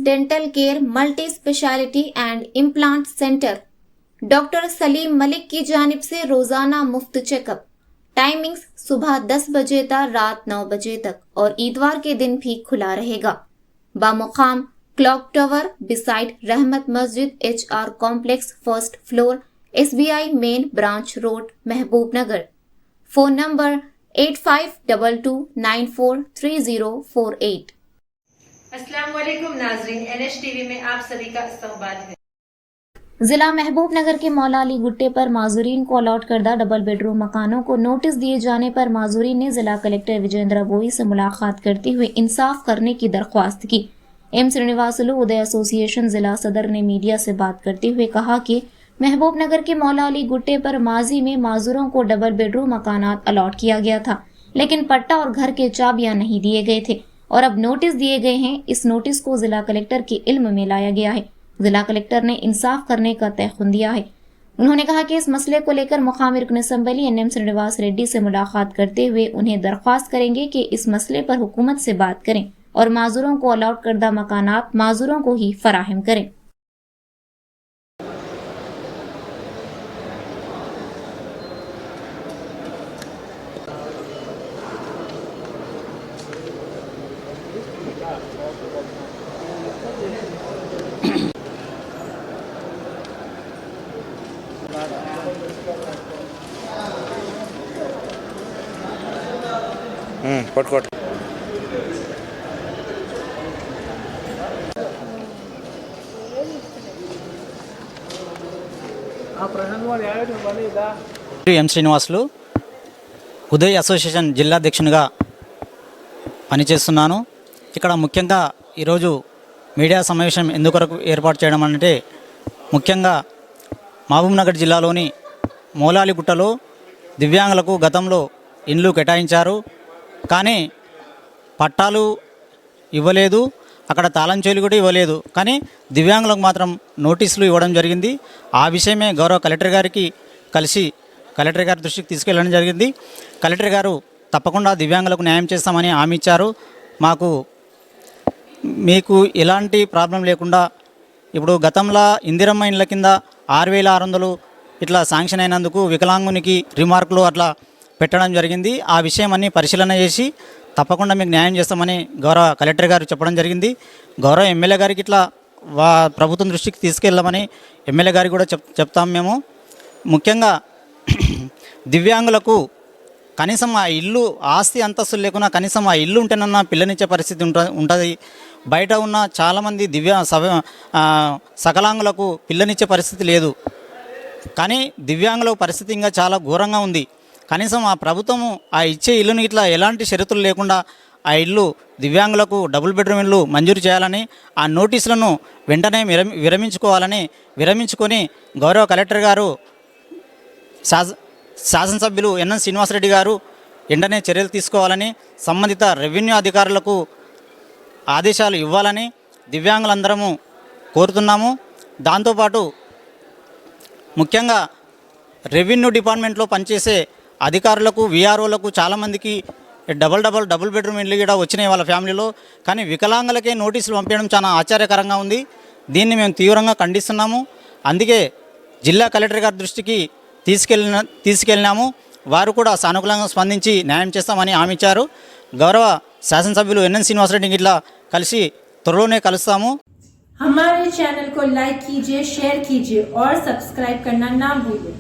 Dental care multi speciality and implant centre doctor Salim Malik की जानिब से रोजाना मुफ्त चेकअप। टाइमिंग्स सुबह 10 बजे तक रात 9 बजे तक और इतवार के दिन भी खुला रहेगा। बामुकाम क्लॉक टावर बिसाइड रहमत मस्जिद HR complex first floor SBI main branch road महबूब नगर। Phone number 8522943048। अस्सलाम वालेकुम नाज़रीन, NH TV में आप सभी का इस्तकबाल है। जिला महबूब नगर के मौला अली गुट्टे पर माजूरीन को अलॉट करदा डबल बेडरूम मकानों को नोटिस दिए जाने पर माजूरीन ने जिला कलेक्टर विजेंद्र बोई से मुलाकात करते हुए इंसाफ करने की दरख्वास्त की। M श्रीनिवासलू उदय एसोसिएशन जिला सदर ने मीडिया से बात करते हुए कहा कि महबूब नगर के मौला अली गुट्टे पर माजी में माजूरों को डबल बेडरूम मकानात अलॉट किया गया था, लेकिन पट्टा और घर के चाबियां नहीं दिए गए थे और अब नोटिस दिए गए हैं। इस नोटिस को जिला कलेक्टर के इल्म में लाया गया है। जिला कलेक्टर ने इंसाफ करने का तयखुन दिया है। उन्होंने कहा कि इस मसले को लेकर मुकामी रुकन असम्बली NM श्रीनिवास रेड्डी से मुलाकात करते हुए उन्हें दरख्वास्त करेंगे कि इस मसले पर हुकूमत से बात करें और माजूरों को अलॉट करदा मकानात माजूरों को ही फराहम करें। पटकोट M శ్రీనివాసులు ఉదయ్ అసోసియేషన్ జిల్లా అధ్యక్షునిగా పనిచేస్తున్నాను। ఇక్కడ ముఖ్యంగా ఈరోజు మీడియా సమావేశం ఎందుకొరకు ఏర్పాటు చేయడం అంటే ముఖ్యంగా మహబూబ్నగర్ జిల్లాలోని మౌలాలిగుట్టలో దివ్యాంగులకు గతంలో ఇండ్లు కేటాయించారు, కానీ పట్టాలు ఇవ్వలేదు, అక్కడ తాళం చెవులు కూడా ఇవ్వలేదు, కానీ దివ్యాంగులకు మాత్రం నోటీసులు ఇవ్వడం జరిగింది। ఆ విషయమే గౌరవ కలెక్టర్ గారికి కలిసి కలెక్టర్ గారి దృష్టికి తీసుకెళ్ళడం జరిగింది। కలెక్టర్ గారు తప్పకుండా దివ్యాంగులకు న్యాయం చేస్తామని హామీ ఇచ్చారు। మీకు ఎలాంటి ప్రాబ్లం లేకుండా ఇప్పుడు గతంలో ఇందిరమ్మ ఇండ్ల కింద 6600 ఇట్లా శాంక్షన్ అయినందుకు వికలాంగునికి రిమార్కులు అట్లా పెట్టడం జరిగింది। ఆ విషయం అన్ని పరిశీలన చేసి తప్పకుండా మీకు న్యాయం చేస్తామని గౌరవ కలెక్టర్ గారు చెప్పడం జరిగింది। గౌరవ ఎమ్మెల్యే గారికి ఇట్లా ప్రభుత్వం దృష్టికి తీసుకెళ్ళమని ఎమ్మెల్యే గారికి కూడా చెప్తాం మేము। ముఖ్యంగా దివ్యాంగులకు కనీసం ఆ ఇల్లు ఆస్తి అంతస్తులు లేకున్నా కనీసం ఆ ఇల్లు ఉంటేనన్నా పిల్లనిచ్చే పరిస్థితి ఉంటుంది। బయట ఉన్న చాలామంది సకలాంగులకు పిల్లనిచ్చే పరిస్థితి లేదు, కానీ దివ్యాంగుల పరిస్థితి ఇంకా చాలా ఘోరంగా ఉంది। కనీసం ఆ ప్రభుత్వము ఆ ఇచ్చే ఇల్లుని ఇట్లా ఎలాంటి షరతులు లేకుండా ఆ ఇల్లు దివ్యాంగులకు డబుల్ బెడ్రూమ్ ఇల్లు మంజూరు చేయాలని, ఆ నోటీసులను వెంటనే విరమించుకొని గౌరవ కలెక్టర్ గారు శాసనసభ్యులు NN శ్రీనివాసరెడ్డి గారు వెంటనే చర్యలు తీసుకోవాలని, సంబంధిత రెవెన్యూ అధికారులకు ఆదేశాలు ఇవ్వాలని దివ్యాంగులందరము కోరుతున్నాము। దాంతోపాటు ముఖ్యంగా రెవెన్యూ డిపార్ట్మెంట్లో పనిచేసే అధికారులకు VROలకు చాలామందికి డబుల్ బెడ్రూమ్ ఇల్లు కూడా వచ్చినాయి వాళ్ళ ఫ్యామిలీలో, కానీ వికలాంగులకే నోటీసులు పంపించడం చాలా ఆశ్చర్యకరంగా ఉంది। దీన్ని మేము తీవ్రంగా ఖండిస్తున్నాము। అందుకే జిల్లా కలెక్టర్ గారి దృష్టికి తీసుకెళ్ళినాము। వారు కూడా సానుకూలంగా స్పందించి న్యాయం చేస్తామని హామీ ఇచ్చారు। గౌరవ శాసనసభ్యులు NN శ్రీనివాసరెడ్డిని ఇట్లా కలిసి త్వరలోనే కలుస్తాము। हमारे चैनल को लाइक कीजिए, शेयर कीजिए और सब्सक्राइब करना ना भूलें।